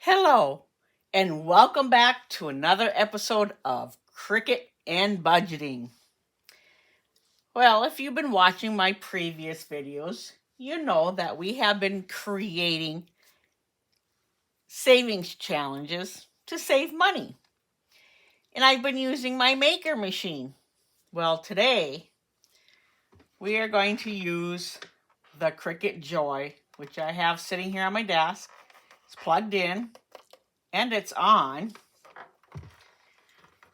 Hello, and welcome back to another episode of Cricut and Budgeting. Well, if you've been watching my previous videos, you know that we have been creating savings challenges to save money. And I've been using my maker machine. Well, today we are going to use the Cricut Joy, which I have sitting here on my desk. It's plugged in and it's on.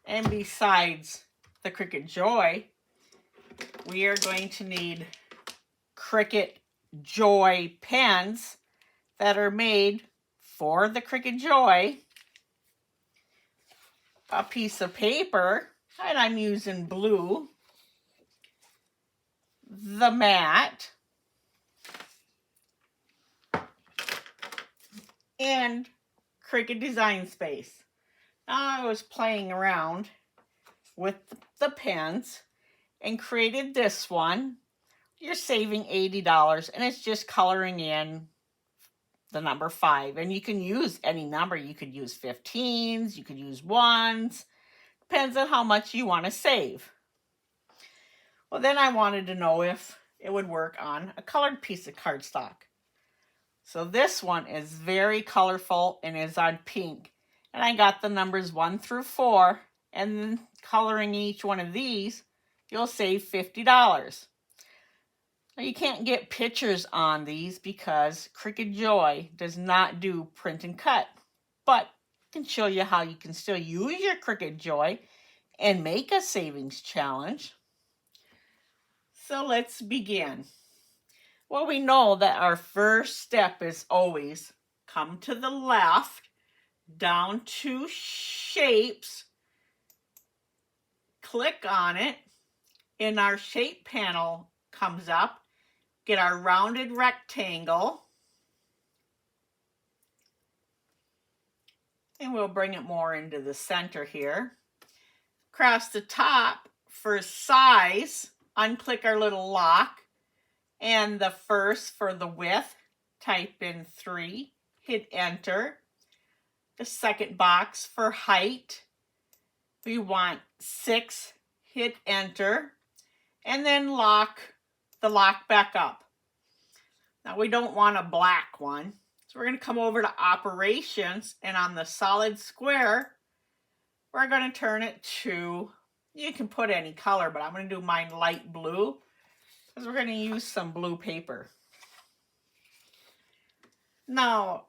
And besides the Cricut Joy, we are going to need Cricut Joy pens that are made for the Cricut Joy, a piece of paper, and I'm using blue, the mat, and Cricut Design Space. Now I was playing around with the pens and created this one. You're saving $80 and it's just coloring in the number 5. And you can use any number. You could use 15s, you could use 1s. Depends on how much you want to save. Well, then I wanted to know if it would work on a colored piece of cardstock. So this one is very colorful and is on pink. And I got the numbers 1 through 4. And then coloring each one of these, you'll save $50. Now you can't get pictures on these because Cricut Joy does not do print and cut. But I can show you how you can still use your Cricut Joy and make a savings challenge. So let's begin. Well, we know that our first step is always come to the left, down to shapes, click on it, and our shape panel comes up. Get our rounded rectangle, and we'll bring it more into the center here. Across the top, for size, unclick our little lock, and the first for the width, type in 3, hit enter. The second box for height, we want 6, hit enter, and then lock the lock back up. Now we don't want a black one, so we're going to come over to operations, and on the solid square, we're going to turn it to, you can put any color, but I'm going to do mine light blue because we're going to use some blue paper. Now,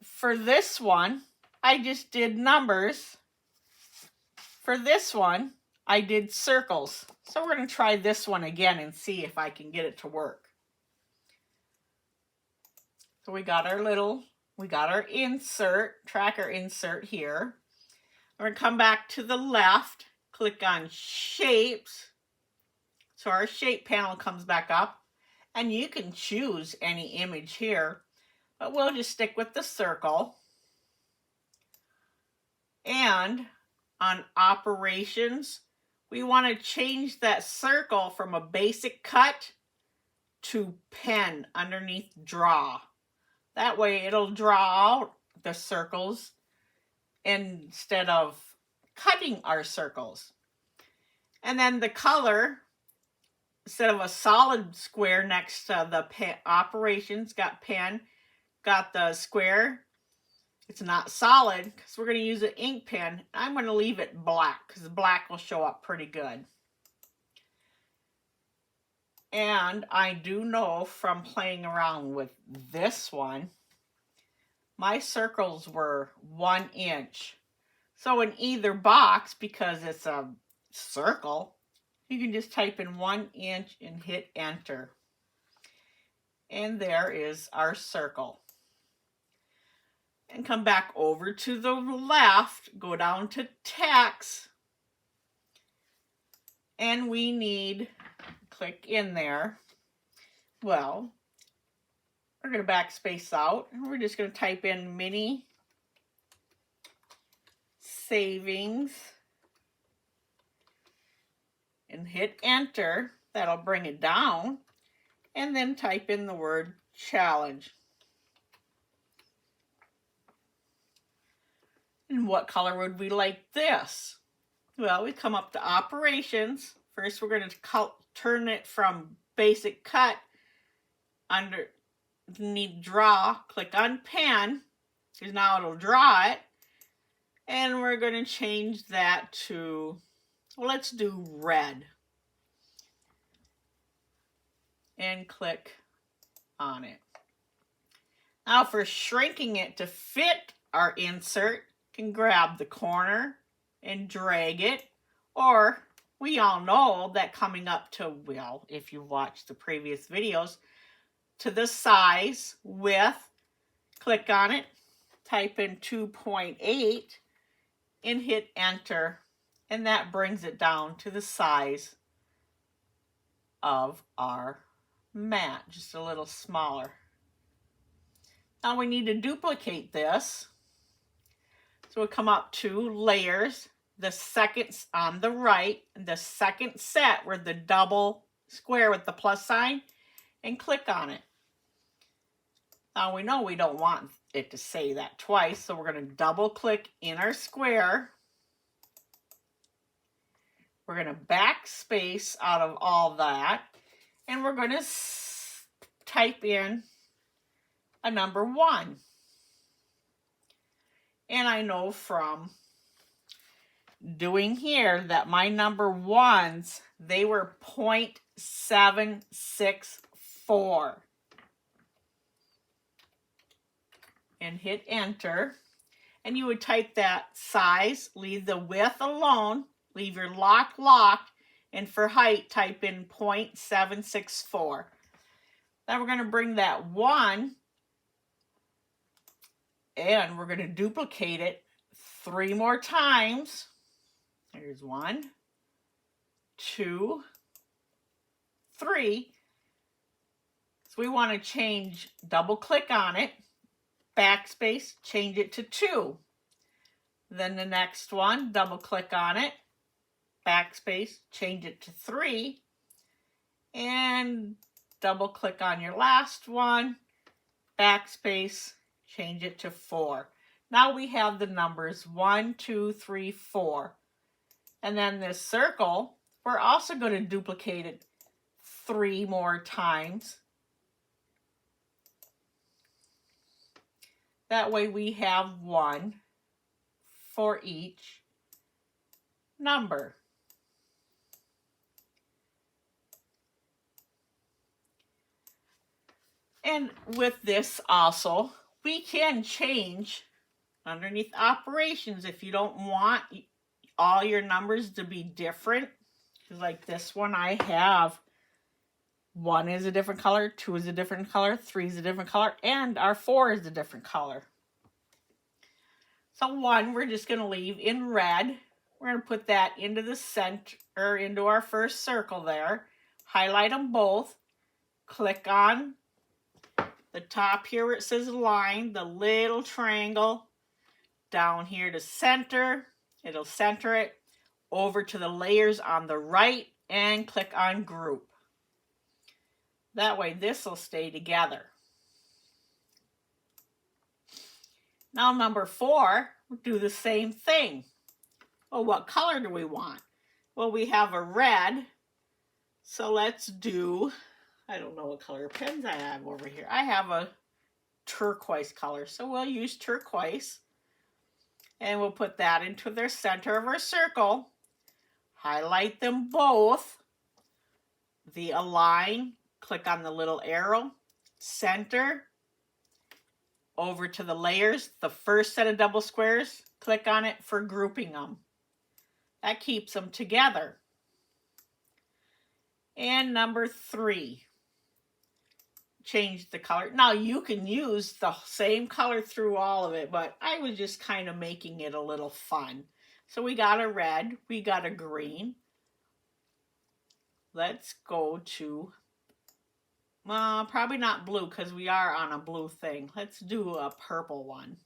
for this one, I just did numbers. For this one, I did circles. So we're going to try this one again and see if I can get it to work. So we got our insert, tracker insert here. We're going to come back to the left, click on shapes. So our shape panel comes back up, and you can choose any image here, but we'll just stick with the circle. And on operations, we want to change that circle from a basic cut to pen underneath draw. That way it'll draw out the circles instead of cutting our circles. And then the color, instead of a solid square next to the operations, got pen, got the square. It's not solid because we're going to use an ink pen. I'm going to leave it black because the black will show up pretty good. And I do know from playing around with this one, my circles were 1 inch. So in either box, because it's a circle, you can just type in 1 inch and hit enter. And there is our circle. And come back over to the left, go down to text, and we need, click in there. Well, we're going to backspace out, and we're just going to type in mini savings and hit enter. That'll bring it down, and then type in the word challenge. And what color would we like this? Well, we come up to operations. First, we're going to turn it from basic cut underneath draw. Click on pen, because now it'll draw it. And we're going to change that to, well, let's do red. And click on it. Now for shrinking it to fit our insert, you can grab the corner and drag it, or we all know that coming up to, well, if you watched the previous videos, to the size, width, click on it, type in 2.8 and hit enter, and that brings it down to the size of our mat, just a little smaller. Now we need to duplicate this. So we'll come up to layers, the second on the right, the second set where the double square with the plus sign, and click on it. Now we know we don't want it to say that twice, so we're going to double click in our square. We're going to backspace out of all that, and we're going to type in a number 1. And I know from doing here that my number 1s, they were 0.764. And hit enter. And you would type that size, leave the width alone, leave your lock locked, and for height, type in 0.764. Then we're going to bring that 1 and we're going to duplicate it 3 more times. There's 1, 2, 3. So we want to change, double click on it, backspace, change it to 2. Then the next one, double click on it, backspace, change it to 3. And double click on your last one, backspace, change it to 4. Now we have the numbers 1, 2, 3, 4. And then this circle, we're also going to duplicate it 3 more times. That way we have 1 for each number. And with this also, we can change underneath operations if you don't want all your numbers to be different. Like this one I have, 1 is a different color, 2 is a different color, 3 is a different color, and our 4 is a different color. So 1 we're just going to leave in red. We're going to put that into the center, into our first circle there. Highlight them both. Click on the top here where it says line, the little triangle. Down here to center. It'll center it. Over to the layers on the right and click on group. That way this will stay together. Now number 4, we'll do the same thing. Well, what color do we want? Well, we have a red. So let's do, I don't know what color pens I have over here. I have a turquoise color. So we'll use turquoise. And we'll put that into the center of our circle. Highlight them both. The align, click on the little arrow, center, over to the layers, the first set of double squares, click on it for grouping them. That keeps them together. And number 3, change the color. Now you can use the same color through all of it, but I was just kind of making it a little fun. So we got a red, we got a green. Let's go to, probably not blue because we are on a blue thing. Let's do a purple one.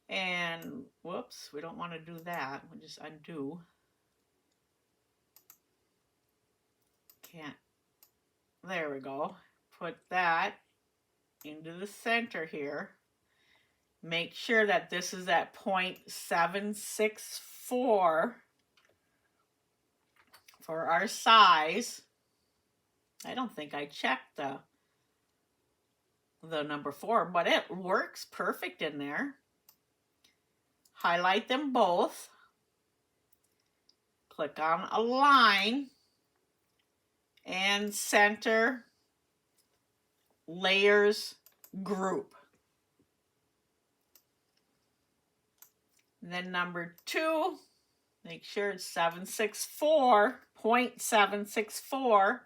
And whoops, we don't want to do that. We'll just undo. Can't. There we go. Put that into the center here. Make sure that this is at 0.764 for our size. I don't think I checked the number 4, but it works perfect in there. Highlight them both. Click on Align and Center, Layers, Group. And then number 2, make sure it's 0.764.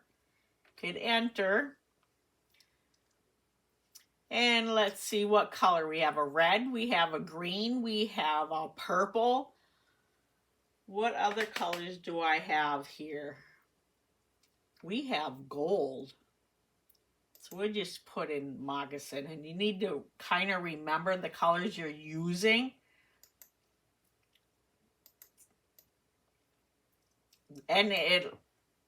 Hit Enter. And let's see what color. We have a red, we have a green, we have a purple. What other colors do I have here? We have gold. So we'll just put in moccasin, and you need to kind of remember the colors you're using. And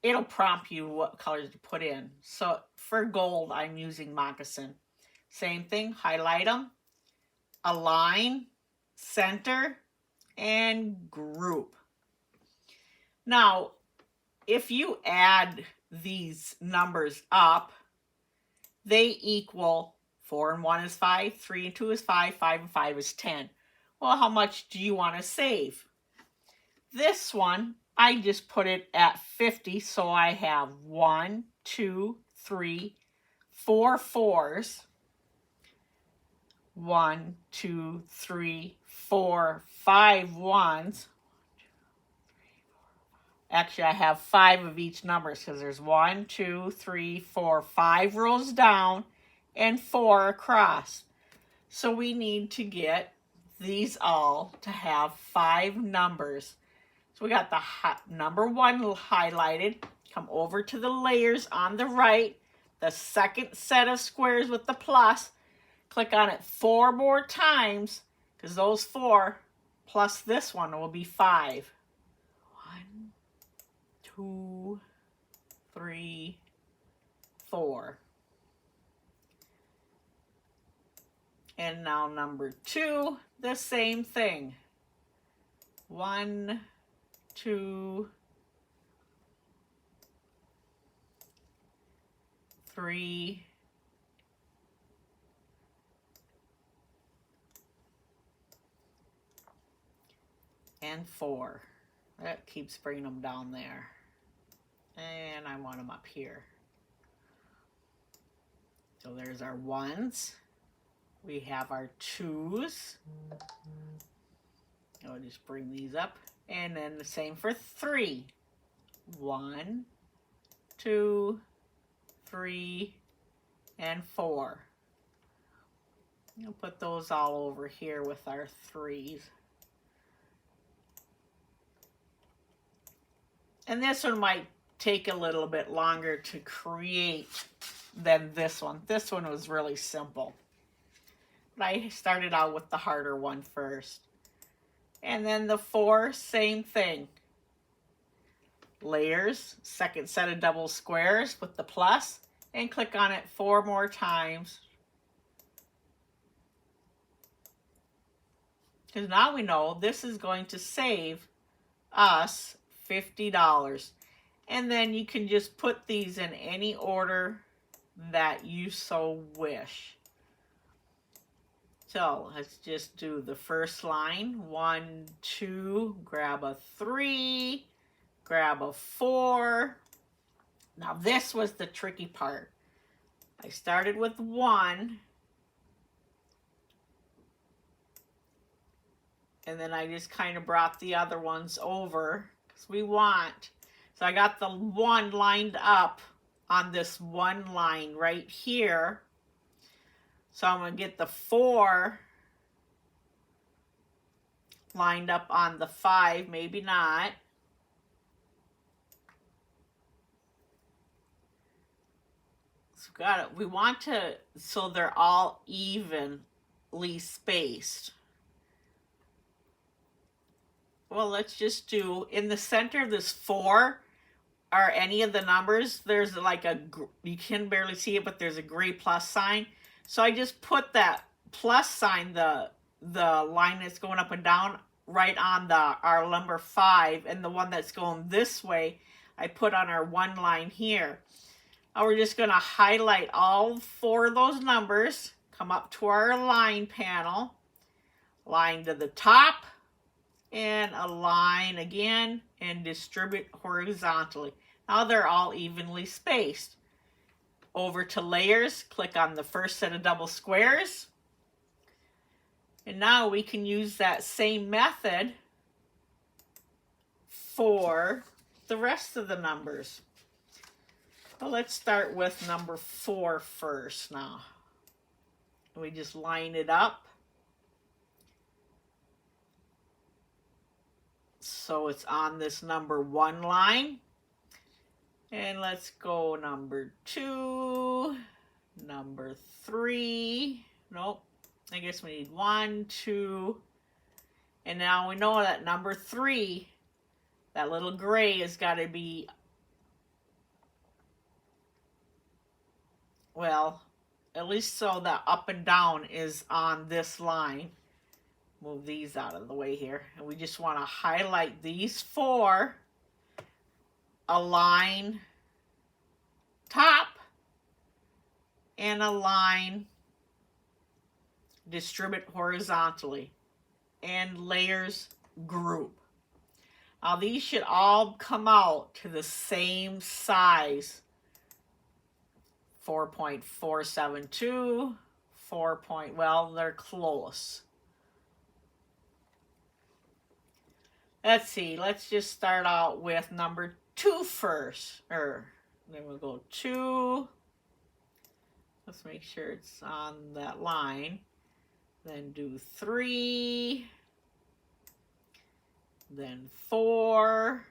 it'll prompt you what colors to put in. So for gold, I'm using moccasin. Same thing, highlight them, align, center, and group. Now, if you add these numbers up, they equal 4 and 1 is 5, 3 and 2 is 5, 5 and 5 is 10. Well, how much do you want to save? This one, I just put it at 50, so I have 1, 2, 3, 4 4s. 1, 2, 3, 4, 5 1s. Actually, I have 5 of each number because there's 1, 2, 3, 4, 5 rows down and 4 across. So we need to get these all to have 5 numbers. So we got the number 1 highlighted. Come over to the layers on the right. The second set of squares with the plus. Click on it 4 more times because those 4 plus this one will be 5. 1, 2, 3, 4. And now number 2, the same thing. 1, 2, 3, and 4. That keeps bringing them down there. And I want them up here. So there's our 1s. We have our 2s. I'll just bring these up. And then the same for 3. 1, 2, 3, and 4. I'll put those all over here with our 3s. And this one might take a little bit longer to create than this one. This one was really simple. But I started out with the harder one first. And then the 4, same thing. Layers, second set of double squares with the plus, and click on it 4 more times. Because now we know this is going to save us $50. And then you can just put these in any order that you so wish. So let's just do the first line. 1, 2, grab a 3, grab a 4. Now this was the tricky part. I started with 1. And then I just kind of brought the other ones over. We want. So I got the 1 lined up on this 1 line right here. So I'm going to get the 4 lined up on the 5, maybe not. So we want to, so they're all evenly spaced. Well, let's just do, in the center of this 4 are any of the numbers. There's like you can barely see it, but there's a gray plus sign. So I just put that plus sign, the the line that's going up and down right on our number 5, and the one that's going this way I put on our 1 line here. Now we're just going to highlight all 4 of those numbers, come up to our line panel, line to the top, and align again, and distribute horizontally. Now they're all evenly spaced. Over to layers, click on the first set of double squares. And now we can use that same method for the rest of the numbers. Well, let's start with number 4 first now. We just line it up. So it's on this number 1 line. And let's go number 2, number 3. Nope. I guess we need 1, 2. And now we know that number 3, that little gray has got to be, well, at least so that up and down is on this line. Move these out of the way here. And we just want to highlight these 4. Align top and align, distribute horizontally, and layers group. Now these should all come out to the same size. 4.472, 4. Well, they're close. Let's see, let's just start out with number 2 first. Then we'll go 2. Let's make sure it's on that line. Then do 3. Then 4.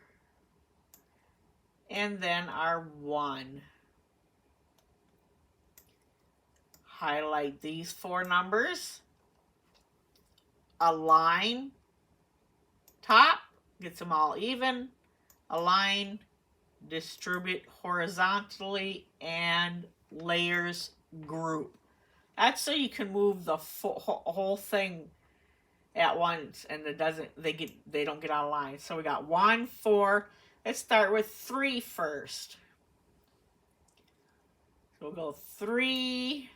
And then our 1. Highlight these 4 numbers. Align top, gets them all even. Align, distribute horizontally, and layers group. That's so you can move the whole thing at once, and it doesn't. They don't get out of line. So we got 1, 4. Let's start with 3 first. So we'll go 3,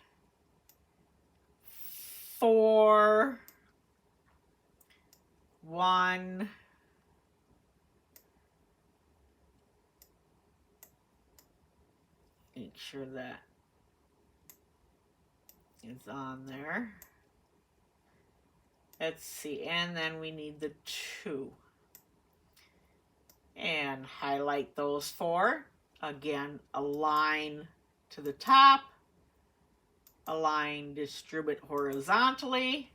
4, 1. Make sure that is on there. Let's see, and then we need the 2. And highlight those 4. Again, align to the top, align, distribute horizontally,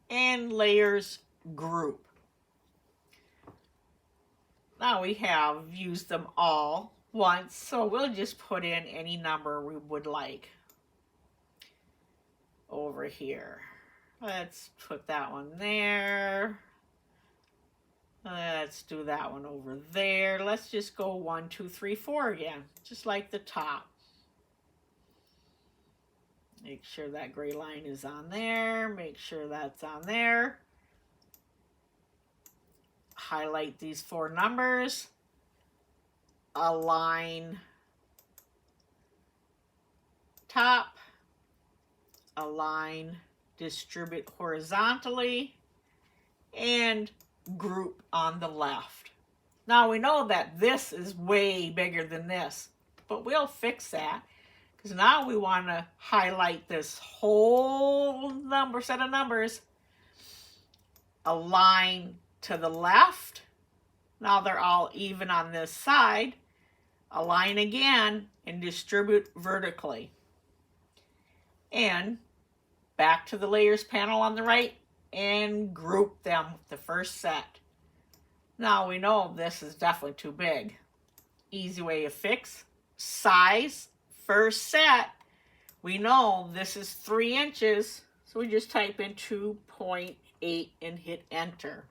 and layers group. Now we have used them all once, so we'll just put in any number we would like over here. Let's put that one there. Let's do that one over there. Let's just go 1, 2, 3, 4 again, just like the top. Make sure that gray line is on there. Make sure that's on there. Highlight these 4 numbers. Align top. Align, distribute horizontally, and group on the left. Now we know that this is way bigger than this, but we'll fix that. Because now we want to highlight this whole set of numbers. Align to the left. Now they're all even on this side. Align again and distribute vertically. And back to the layers panel on the right and group them with the first set. Now we know this is definitely too big. Easy way to fix. Size. First set, we know this is 3 inches, so we just type in 2.8 and hit enter.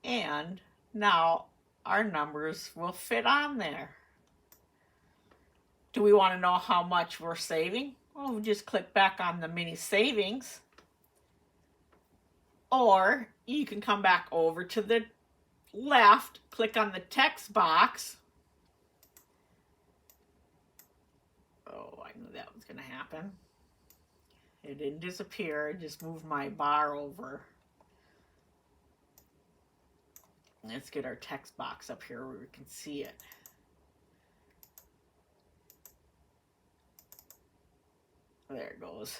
And now our numbers will fit on there. Do we want to know how much we're saving? Well, we just click back on the mini savings, Or you can come back over to the left, click on the text box. Oh, I knew that was going to happen. It didn't disappear, I just moved my bar over. Let's get our text box up here where we can see it. There it goes.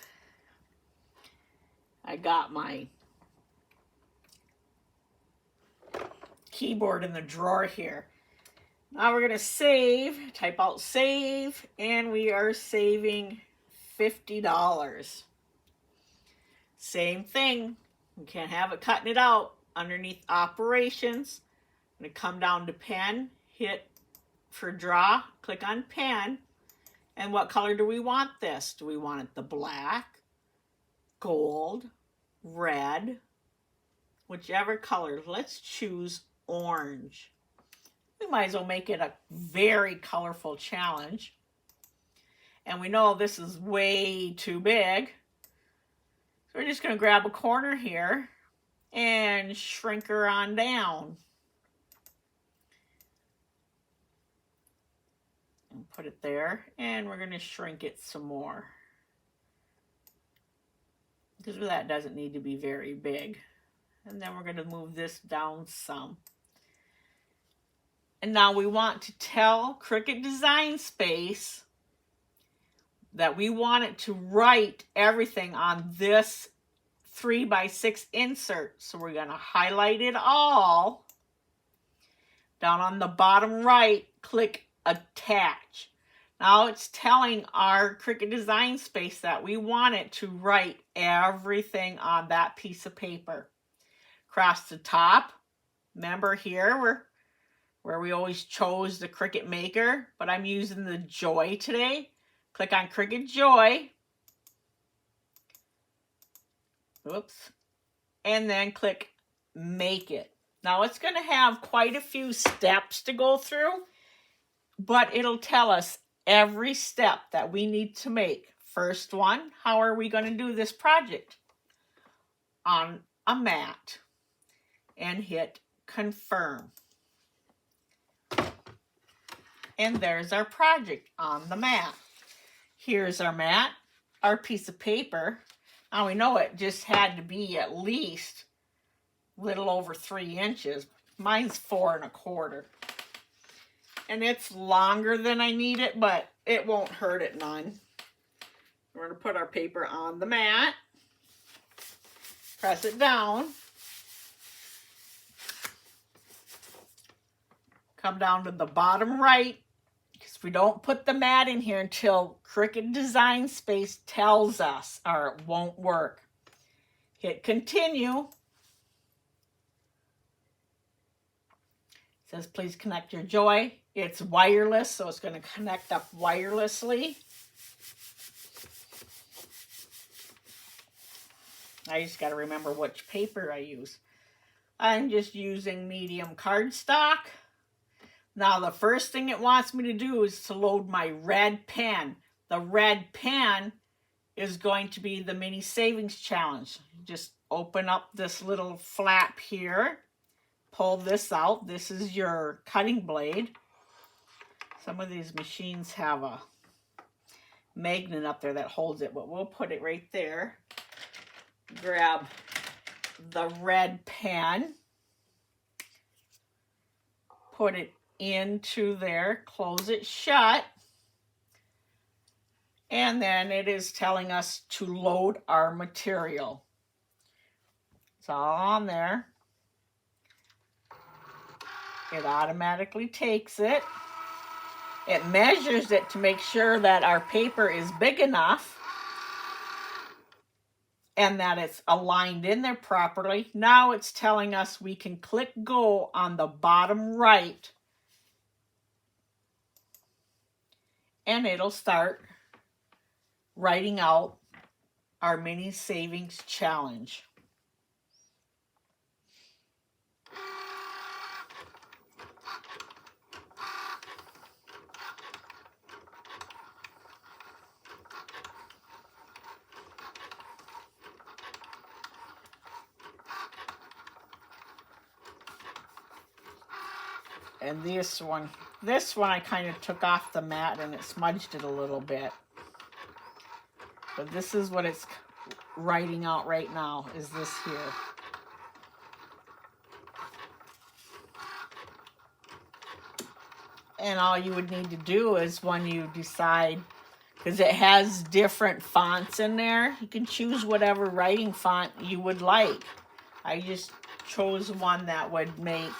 I got my keyboard in the drawer here. Now we're going to save, type out save, and we are saving $50. Same thing. You can't have it cutting it out. Underneath operations, I'm going to come down to pen, hit for draw, click on pen, and what color do we want this? Do we want it the black, gold, red, whichever color? Let's choose orange. We might as well make it a very colorful challenge. And we know this is way too big. So we're just going to grab a corner here and shrink her on down. And put it there. And we're going to shrink it some more, because that doesn't need to be very big. And then we're going to move this down some. And now we want to tell Cricut Design Space that we want it to write everything on this 3x6 insert. So we're going to highlight it all. Down on the bottom right, click Attach. Now it's telling our Cricut Design Space that we want it to write everything on that piece of paper. Across the top, remember here where we always chose the Cricut Maker, but I'm using the Joy today. Click on Cricut Joy. Oops. And then click Make It. Now it's going to have quite a few steps to go through, but it'll tell us every step that we need to make. First one, how are we going to do this project? On a mat. And hit Confirm. And there's our project on the mat. Here's our mat, our piece of paper. Now we know it just had to be at least a little over 3 inches. Mine's 4 1/4. And it's longer than I need it, but it won't hurt it none. We're going to put our paper on the mat. Press it down. Come down to the bottom right, because we don't put the mat in here until Cricut Design Space tells us, or it won't work. Hit Continue. It says please connect your Joy. It's wireless, so it's going to connect up wirelessly. I just got to remember which paper I use. I'm just using medium cardstock. Now the first thing it wants me to do is to load my red pen. The red pen is going to be the mini savings challenge. Just open up this little flap here. Pull this out. This is your cutting blade. Some of these machines have a magnet up there that holds it, but we'll put it right there. Grab the red pen. Put it into there, close it shut, and then it is telling us to load our material. It's all on there. It automatically takes it. It measures it to make sure that our paper is big enough and that it's aligned in there properly. Now it's telling us we can click go on the bottom right, and it'll start writing out our mini savings challenge. And this one I kind of took off the mat and it smudged it a little bit. But this is what it's writing out right now, is this here. And all you would need to do is when you decide, because it has different fonts in there, you can choose whatever writing font you would like. I just chose one that would make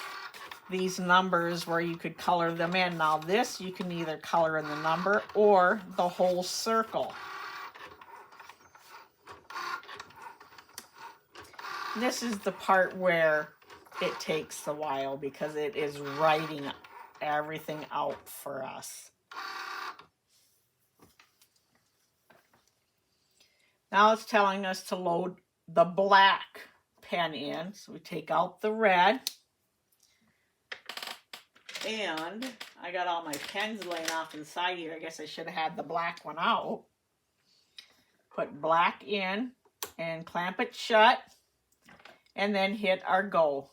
these numbers where you could color them in. Now this, you can either color in the number or the whole circle. This is the part where it takes a while because it is writing everything out for us. Now it's telling us to load the black pen in. So we take out the red. And I got all my pens laying off inside here. I guess I should have had the black one out. Put black in and clamp it shut. And then hit our go.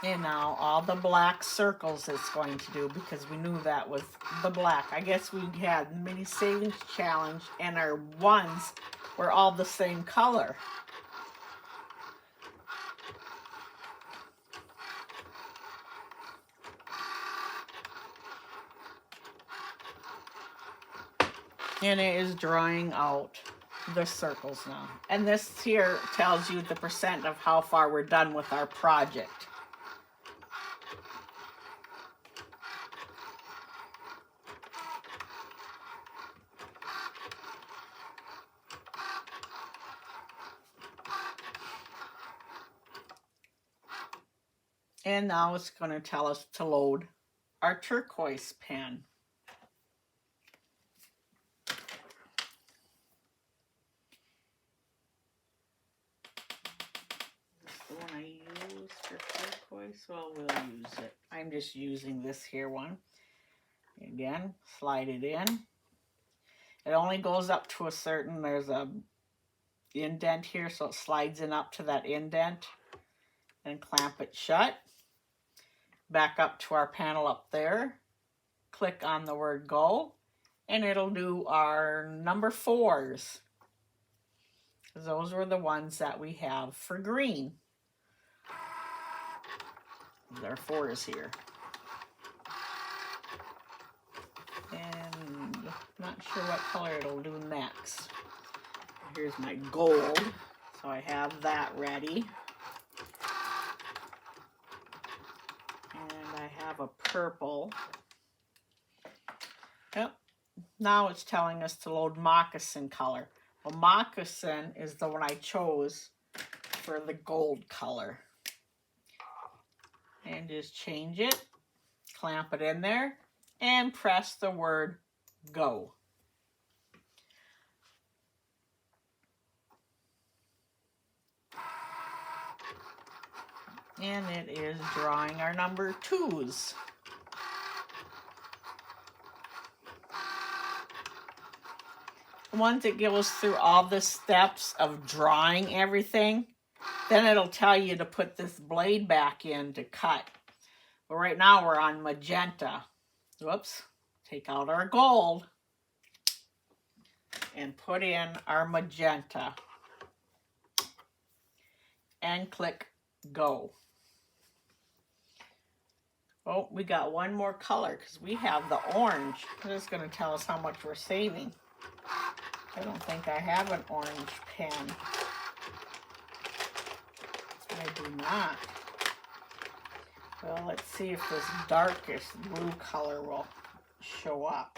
And now all the black circles it's going to do, because we knew that was the black. I guess we had mini savings challenge and our ones were all the same color. And it is drawing out the circles now. And this here tells you the percent of how far we're done with our project. And now it's going to tell us to load our turquoise pen. This is the one I use for turquoise, well, we'll use it. I'm just using this here one. Again, slide it in. It only goes up to a certain, there's a indent here, so it slides in up to that indent. And clamp it shut. Back up to our panel up there. Click on the word go. And it'll do our number 4s. Those were the ones that we have for green. There are 4s here. And not sure what color it'll do next. Here's my gold. So I have that ready. Have a purple. Yep. Now it's telling us to load moccasin color. Well, moccasin is the one I chose for the gold color. And just change it, clamp it in there, and press the word go. And it is drawing our number 2s. Once it goes through all the steps of drawing everything, then it'll tell you to put this blade back in to cut. But right now we're on magenta. Whoops. Take out our gold and put in our magenta. And click go. Oh, we got one more color because we have the orange. This is going to tell us how much we're saving. I don't think I have an orange pen. I do not. Well, let's see if this darkest blue color will show up.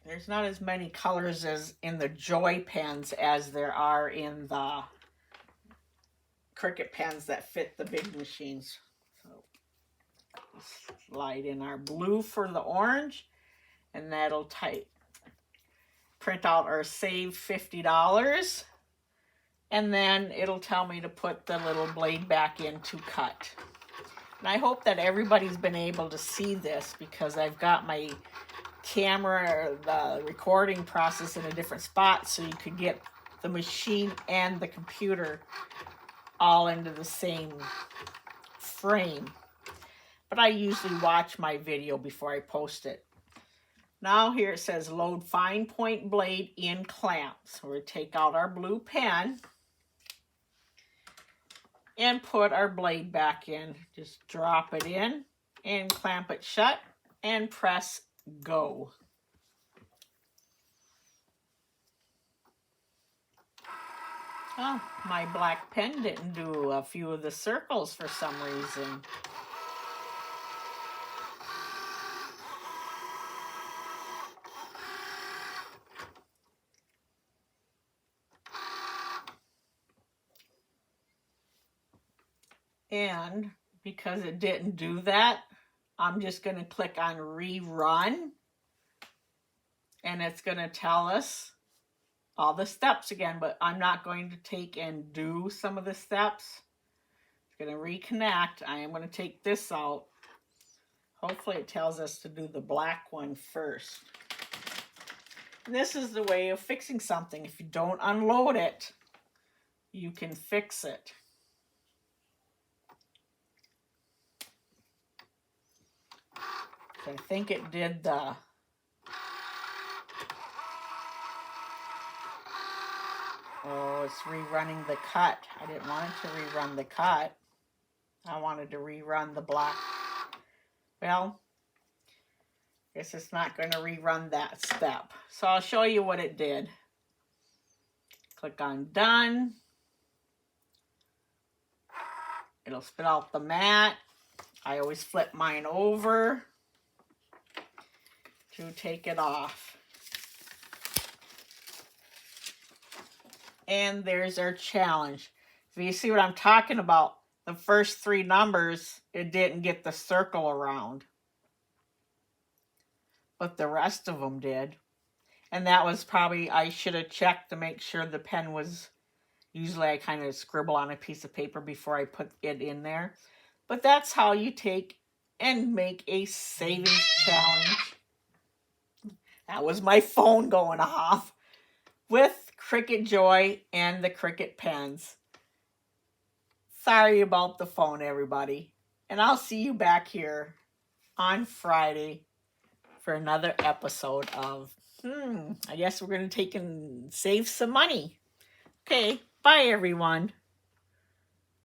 There's not as many colors as in the Joy pens as there are in the Cricut pens that fit the big machines. So slide in our blue for the orange, and that'll print out our save $50. And then it'll tell me to put the little blade back in to cut. And I hope that everybody's been able to see this, because I've got my camera or the recording process in a different spot so you could get the machine and the computer all into the same frame. But I usually watch my video before I post it. Now here it says load fine point blade in clamp. So we take out our blue pen and put our blade back in. Just drop it in and clamp it shut and press go. Oh, my black pen didn't do a few of the circles for some reason. And because it didn't do that, I'm just going to click on rerun. And it's going to tell us all the steps again, but I'm not going to take and do some of the steps. It's going to reconnect. I am going to take this out. Hopefully it tells us to do the black one first. And this is the way of fixing something. If you don't unload it, you can fix it. So I think it did the oh, it's rerunning the cut. I didn't want it to rerun the cut. I wanted to rerun the black. Well, I guess it's not going to rerun that step. So I'll show you what it did. Click on done. It'll spit out the mat. I always flip mine over to take it off. And there's our challenge. So you see what I'm talking about? The first 3 numbers, it didn't get the circle around. But the rest of them did. And that was probably, I should have checked to make sure the pen was, usually I kind of scribble on a piece of paper before I put it in there. But that's how you take and make a savings challenge. That was my phone going off with Cricut Joy and the Cricut pens. Sorry about the phone, everybody. And I'll see you back here on Friday for another episode of, I guess we're going to take and save some money. Okay, bye everyone.